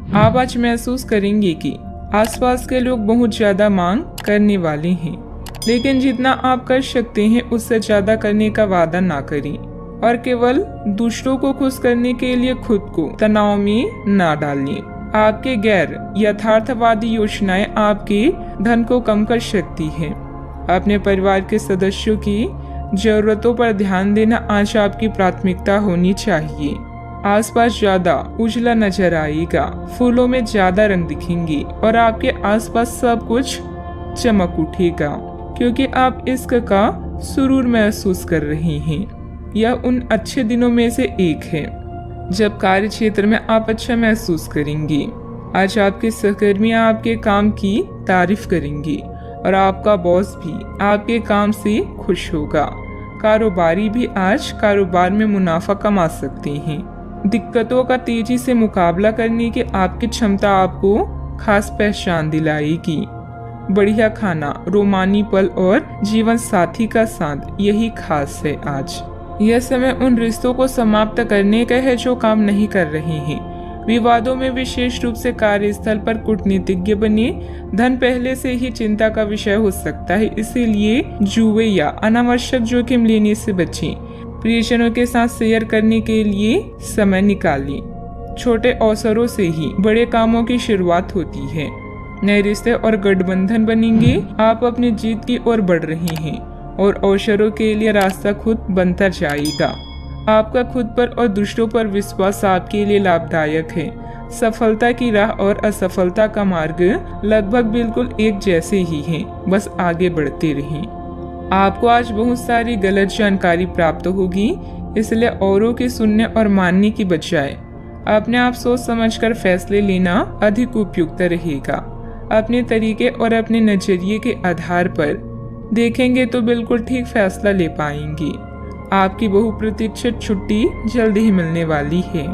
आप आज महसूस करेंगे कि आसपास के लोग बहुत ज्यादा मांग करने वाले हैं, लेकिन जितना आप कर सकते हैं उससे ज्यादा करने का वादा ना करें और केवल दूसरों को खुश करने के लिए खुद को तनाव में ना डालें। आपके गैर यथार्थवादी योजनाएं आपके धन को कम कर सकती हैं। अपने परिवार के सदस्यों की जरूरतों पर ध्यान देना आज आपकी प्राथमिकता होनी चाहिए। आसपास ज्यादा उजला नजर आएगा, फूलों में ज्यादा रंग दिखेंगे और आपके आसपास सब कुछ चमक उठेगा, क्योंकि आप इश्क का सुरूर महसूस कर रहे हैं। यह उन अच्छे दिनों में से एक है जब कार्य क्षेत्र में आप अच्छा महसूस करेंगे। आज आपके सहकर्मी आपके काम की तारीफ करेंगे और आपका बॉस भी आपके काम से खुश होगा। कारोबारी भी आज कारोबार में मुनाफा कमा सकते हैं। दिक्कतों का तेजी से मुकाबला करने की आपकी क्षमता आपको खास पहचान दिलाएगी। बढ़िया खाना, रोमानी पल और जीवन साथी का साथ, यही खास है आज। यह समय उन रिश्तों को समाप्त करने का है जो काम नहीं कर रहे हैं। विवादों में विशेष रूप से कार्यस्थल पर कूटनीतिज्ञ बने। धन पहले से ही चिंता का विषय हो सकता है, इसीलिए जुए या अनावश्यक जोखिम लेने से बचें। प्रियजनों के साथ शेयर करने के लिए समय निकालें। छोटे अवसरों से ही बड़े कामों की शुरुआत होती है। नए रिश्ते और गठबंधन बनेंगे। आप अपनी जीत की ओर बढ़ रहे हैं और अवसरों के लिए रास्ता खुद बनता जाएगा। आपका खुद पर और दूसरों पर विश्वास आपके लिए लाभदायक है। सफलता की राह और असफलता का मार्ग लगभग बिल्कुल एक जैसे ही हैं, बस आगे बढ़ते रहें। आपको आज बहुत सारी गलत जानकारी प्राप्त होगी, इसलिए औरों की सुनने और मानने की बजाय अपने आप सोच समझकर फैसले लेना अधिक उपयुक्त रहेगा। अपने तरीके और अपने नजरिए के आधार पर देखेंगे तो बिल्कुल ठीक फैसला ले पाएंगे। आपकी बहुप्रतीक्षित छुट्टी जल्दी ही मिलने वाली है।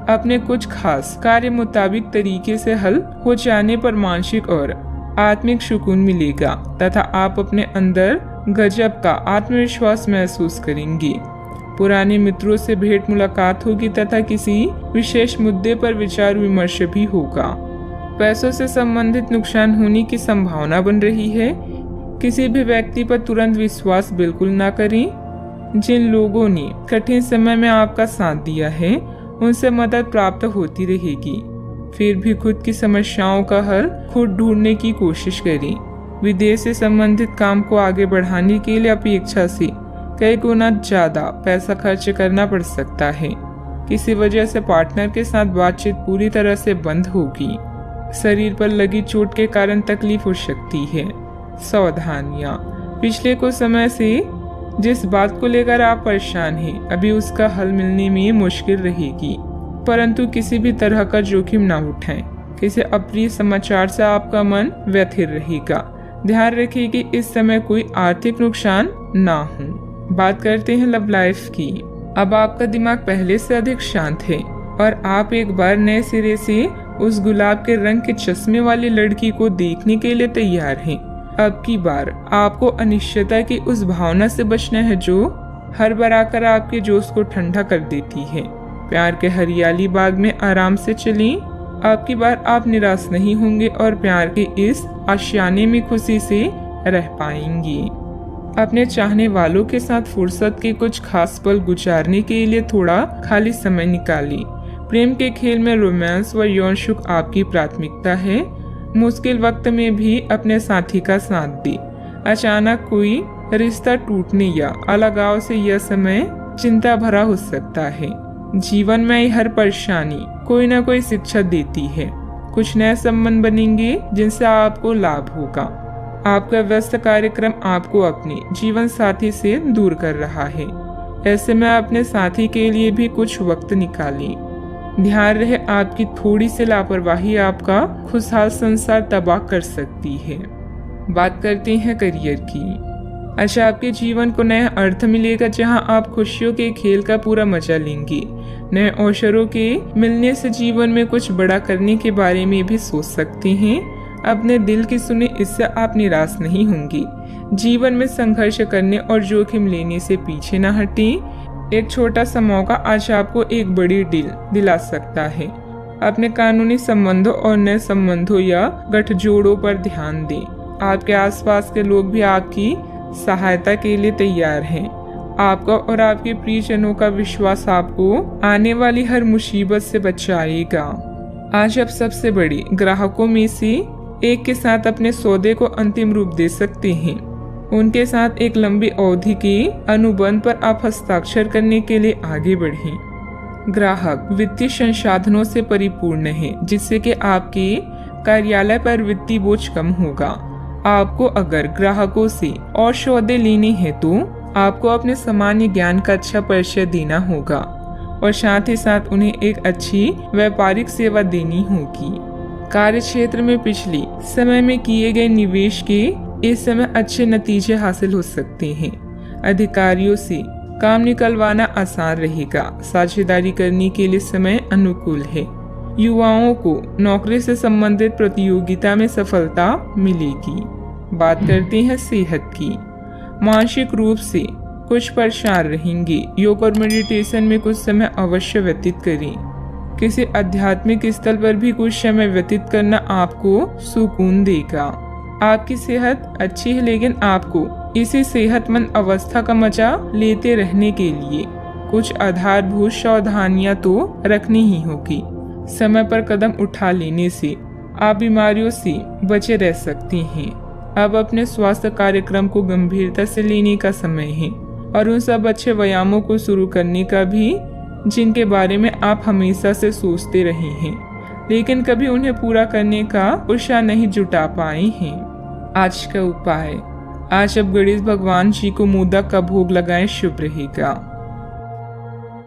अपने कुछ खास कार्य मुताबिक तरीके से हल हो जाने पर मानसिक और आत्मिक सुकून मिलेगा तथा आप अपने अंदर गजब का आत्मविश्वास महसूस करेंगे। पुराने मित्रों से भेंट मुलाकात होगी तथा किसी विशेष मुद्दे पर विचार विमर्श भी होगा। पैसों से संबंधित नुकसान होने की संभावना बन रही है। किसी भी व्यक्ति पर तुरंत विश्वास बिल्कुल ना करें। जिन लोगों ने कठिन समय में आपका साथ दिया है उनसे मदद प्राप्त होती रहेगी। फिर भी खुद की समस्याओं का हल खुद ढूंढने की कोशिश करें। विदेश से संबंधित काम को आगे बढ़ाने के लिए अपेक्षा से कई गुना ज्यादा पैसा खर्च करना पड़ सकता है। किसी वजह से पार्टनर के साथ बातचीत पूरी तरह से बंद होगी। शरीर पर लगी चोट के कारण तकलीफ हो सकती है। सावधानियां। पिछले कुछ समय से जिस बात को लेकर आप परेशान हैं, अभी उसका हल मिलने में मुश्किल रहेगी, परंतु किसी भी तरह का जोखिम ना उठाएं। किसी अप्रिय समाचार से आपका मन व्यथित रहेगा। ध्यान रखिए कि इस समय कोई आर्थिक नुकसान ना हो। बात करते हैं लव लाइफ की। अब आपका दिमाग पहले से अधिक शांत है और आप एक बार नए सिरे से उस गुलाब के रंग के चश्मे वाली लड़की को देखने के लिए तैयार हैं। अब की बार आपको अनिश्चितता की उस भावना से बचना है जो हर बार आकर आपके जोश को ठंडा कर देती है। प्यार के हरियाली बाग में आराम से चलें। अब की बार आप निराश नहीं होंगे और प्यार के इस आशियाने में खुशी से रह पाएंगे। अपने चाहने वालों के साथ फुर्सत के कुछ खास पल गुजारने के लिए थोड़ा खाली समय निकालें। प्रेम के खेल में रोमांस व यौन सुख आपकी प्राथमिकता है। मुश्किल वक्त में भी अपने साथी का साथ दे। अचानक कोई रिश्ता टूटने या अलगाव से यह समय चिंता भरा हो सकता है। जीवन में हर परेशानी कोई ना कोई शिक्षा देती है। कुछ नए संबंध बनेंगे जिनसे आपको लाभ होगा। आपका व्यस्त कार्यक्रम आपको अपने जीवन साथी से दूर कर रहा है। ऐसे में अपने साथी के लिए भी कुछ वक्त निकालें। ध्यान रहे आपकी थोड़ी सी लापरवाही आपका खुशहाल संसार तबाह कर सकती है। बात करते हैं करियर की। अच्छा, आपके जीवन को नया अर्थ मिलेगा जहां आप खुशियों के खेल का पूरा मजा लेंगे। नए अवसरों के मिलने से जीवन में कुछ बड़ा करने के बारे में भी सोच सकते हैं। अपने दिल की सुने, इससे आप निराश नहीं होंगे। जीवन में संघर्ष करने और जोखिम लेने से पीछे न हटें। एक छोटा सा मौका आज आपको एक बड़ी डील दिला सकता है। अपने कानूनी संबंधों और नए संबंधों या गठजोड़ों पर ध्यान दें। आपके आसपास के लोग भी आपकी सहायता के लिए तैयार हैं। आपका और आपके प्रियजनों का विश्वास आपको आने वाली हर मुसीबत से बचाएगा। आज आप सबसे बड़े ग्राहकों में से एक के साथ अपने सौदे को अंतिम रूप दे सकते हैं। उनके साथ एक लंबी अवधि के अनुबंध पर आप हस्ताक्षर करने के लिए आगे बढ़ें। ग्राहक वित्तीय संसाधनों से परिपूर्ण है, जिससे कि आपके कार्यालय पर वित्तीय बोझ कम होगा। आपको अगर ग्राहकों से और सौदे लेने हैं तो आपको अपने सामान्य ज्ञान का अच्छा परिचय देना होगा और साथ ही साथ उन्हें एक अच्छी व्यापारिक सेवा देनी होगी। कार्य क्षेत्र में पिछले समय में किए गए निवेश के इस समय अच्छे नतीजे हासिल हो सकते हैं। अधिकारियों से काम निकलवाना आसान रहेगा। साझेदारी करने के लिए समय अनुकूल है। युवाओं को नौकरी से संबंधित प्रतियोगिता में सफलता मिलेगी। बात करते हैं सेहत की। मानसिक रूप से कुछ परेशान रहेंगे। योग और मेडिटेशन में कुछ समय अवश्य व्यतीत करें। किसी आध्यात्मिक स्थल पर भी कुछ समय व्यतीत करना आपको सुकून देगा। आपकी सेहत अच्छी है, लेकिन आपको इसी सेहतमंद अवस्था का मजा लेते रहने के लिए कुछ आधारभूत सावधानियां तो रखनी ही होगी। समय पर कदम उठा लेने से आप बीमारियों से बचे रह सकते हैं। अब अपने स्वास्थ्य कार्यक्रम को गंभीरता से लेने का समय है और उन सब अच्छे व्यायामों को शुरू करने का भी जिनके बारे में आप हमेशा से सोचते रहे हैं, लेकिन कभी उन्हें पूरा करने का उत्साह नहीं जुटा पाए हैं। आज का उपाय, आज अब गणेश भगवान जी को मोदक का भोग लगाएं, शुभ रहेगा।